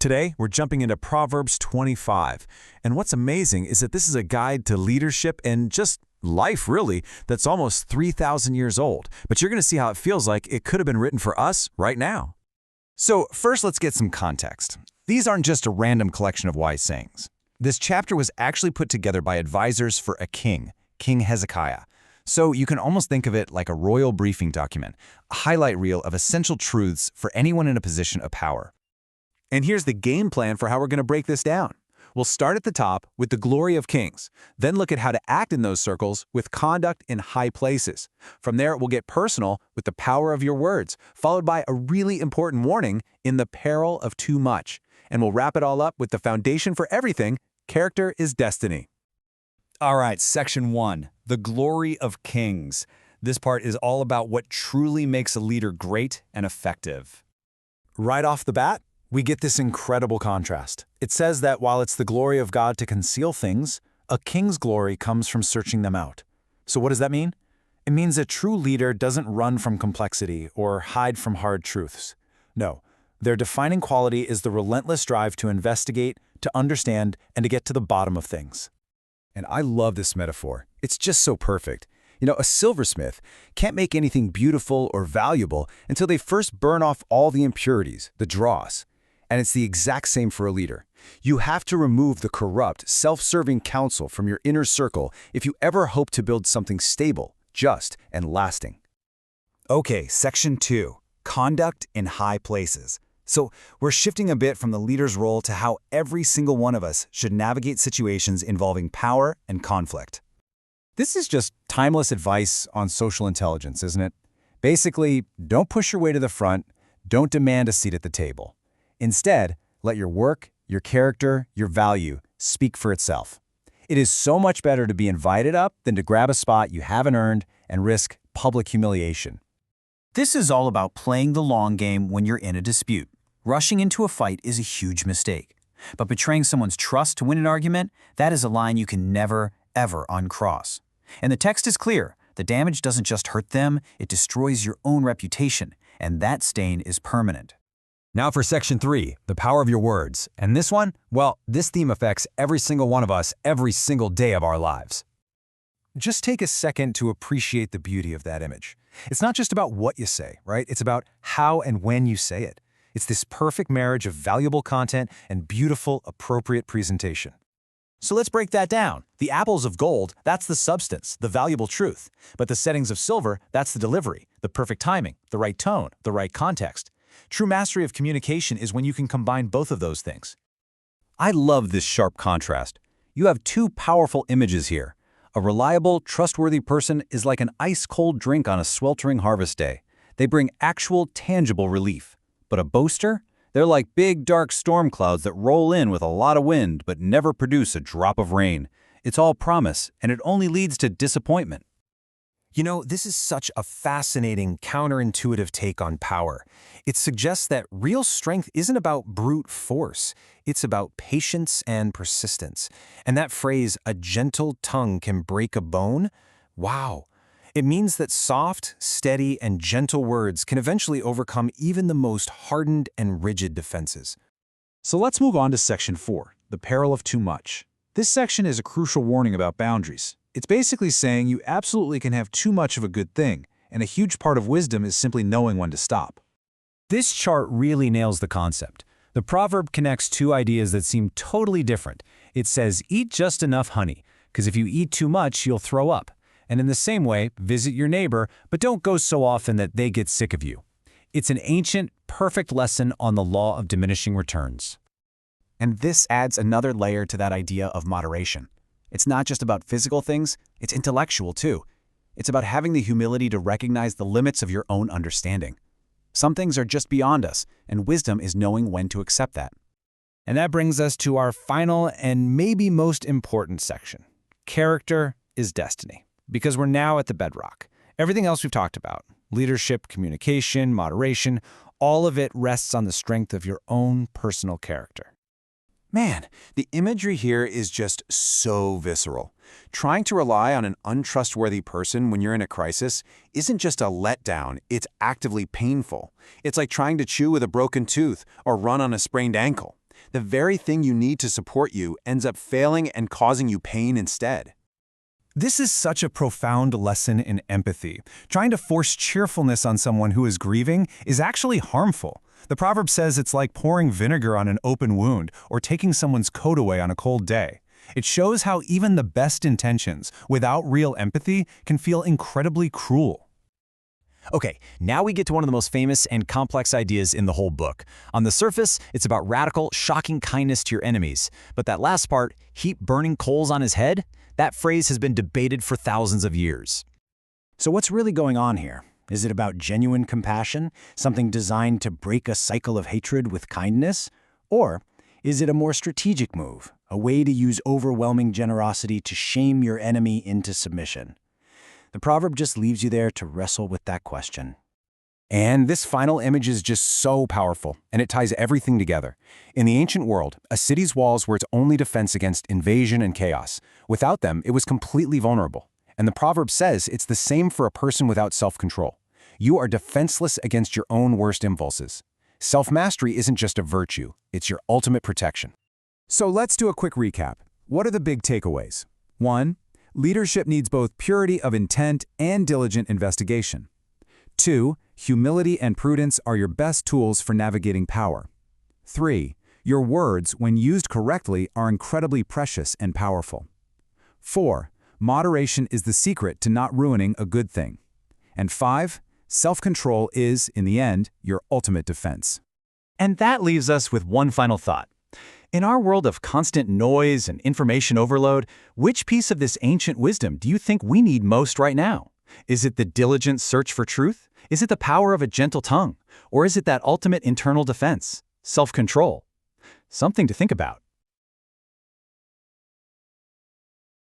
Today, we're jumping into Proverbs 25. And what's amazing is that this is a guide to leadership and just life, really, that's almost 3,000 years old. But you're going to see how it feels like it could have been written for us right now. So first, let's get some context. These aren't just a random collection of wise sayings. This chapter was actually put together by advisors for a king, King Hezekiah. So you can almost think of it like a royal briefing document, a highlight reel of essential truths for anyone in a position of power. And here's the game plan for how we're going to break this down. We'll start at the top with the glory of kings, then look at how to act in those circles with conduct in high places. From there, we'll get personal with the power of your words, followed by a really important warning in the peril of too much. And we'll wrap it all up with the foundation for everything: character is destiny. All right, section 1, the glory of kings. This part is all about what truly makes a leader great and effective. Right off the bat, we get this incredible contrast. It says that while it's the glory of God to conceal things, a king's glory comes from searching them out. So what does that mean? It means a true leader doesn't run from complexity or hide from hard truths. No, their defining quality is the relentless drive to investigate, to understand, and to get to the bottom of things. And I love this metaphor. It's just so perfect. You know, a silversmith can't make anything beautiful or valuable until they first burn off all the impurities, the dross. And it's the exact same for a leader. You have to remove the corrupt, self-serving counsel from your inner circle if you ever hope to build something stable, just, and lasting. Okay, section 2, conduct in high places. So we're shifting a bit from the leader's role to how every single one of us should navigate situations involving power and conflict. This is just timeless advice on social intelligence, isn't it? Basically, don't push your way to the front, don't demand a seat at the table. Instead, let your work, your character, your value speak for itself. It is so much better to be invited up than to grab a spot you haven't earned and risk public humiliation. This is all about playing the long game when you're in a dispute. Rushing into a fight is a huge mistake. But betraying someone's trust to win an argument, that is a line you can never, ever uncross. And the text is clear. The damage doesn't just hurt them, it destroys your own reputation, and that stain is permanent. Now for section 3, the power of your words. And this one, well, this theme affects every single one of us every single day of our lives. Just take a second to appreciate the beauty of that image. It's not just about what you say, right? It's about how and when you say it. It's this perfect marriage of valuable content and beautiful, appropriate presentation. So let's break that down. The apples of gold, that's the substance, the valuable truth. But the settings of silver, that's the delivery, the perfect timing, the right tone, the right context. True mastery of communication is when you can combine both of those things. I love this sharp contrast. You have two powerful images here. A reliable, trustworthy person is like an ice-cold drink on a sweltering harvest day. They bring actual, tangible relief. But a boaster? They're like big, dark storm clouds that roll in with a lot of wind but never produce a drop of rain. It's all promise, and it only leads to disappointment. You know, this is such a fascinating, counterintuitive take on power. It suggests that real strength isn't about brute force. It's about patience and persistence. And that phrase, "a gentle tongue can break a bone," wow. It means that soft, steady, and gentle words can eventually overcome even the most hardened and rigid defenses. So let's move on to section 4, the peril of too much. This section is a crucial warning about boundaries. It's basically saying you absolutely can have too much of a good thing, and a huge part of wisdom is simply knowing when to stop. This chart really nails the concept. The proverb connects two ideas that seem totally different. It says, eat just enough honey, because if you eat too much, you'll throw up. And in the same way, visit your neighbor, but don't go so often that they get sick of you. It's an ancient, perfect lesson on the law of diminishing returns. And this adds another layer to that idea of moderation. It's not just about physical things, it's intellectual too. It's about having the humility to recognize the limits of your own understanding. Some things are just beyond us, and wisdom is knowing when to accept that. And that brings us to our final and maybe most important section. Character is destiny. Because we're now at the bedrock. Everything else we've talked about, leadership, communication, moderation, all of it rests on the strength of your own personal character. Man, the imagery here is just so visceral. Trying to rely on an untrustworthy person when you're in a crisis isn't just a letdown, it's actively painful. It's like trying to chew with a broken tooth or run on a sprained ankle. The very thing you need to support you ends up failing and causing you pain instead. This is such a profound lesson in empathy. Trying to force cheerfulness on someone who is grieving is actually harmful. The proverb says it's like pouring vinegar on an open wound or taking someone's coat away on a cold day. It shows how even the best intentions, without real empathy, can feel incredibly cruel. Okay, now we get to one of the most famous and complex ideas in the whole book. On the surface, it's about radical, shocking kindness to your enemies. But that last part, heap burning coals on his head, that phrase has been debated for thousands of years. So what's really going on here? Is it about genuine compassion, something designed to break a cycle of hatred with kindness? Or is it a more strategic move, a way to use overwhelming generosity to shame your enemy into submission? The proverb just leaves you there to wrestle with that question. And this final image is just so powerful, and it ties everything together. In the ancient world, a city's walls were its only defense against invasion and chaos. Without them, it was completely vulnerable. And the proverb says it's the same for a person without self-control. You are defenseless against your own worst impulses. Self-mastery isn't just a virtue, it's your ultimate protection. So let's do a quick recap. What are the big takeaways? 1. Leadership needs both purity of intent and diligent investigation. 2. Humility and prudence are your best tools for navigating power. 3. Your words, when used correctly, are incredibly precious and powerful. 4. Moderation is the secret to not ruining a good thing. And 5. Self-control is, in the end, your ultimate defense. And that leaves us with one final thought. In our world of constant noise and information overload, which piece of this ancient wisdom do you think we need most right now? Is it the diligent search for truth? Is it the power of a gentle tongue? Or is it that ultimate internal defense, self-control? Something to think about.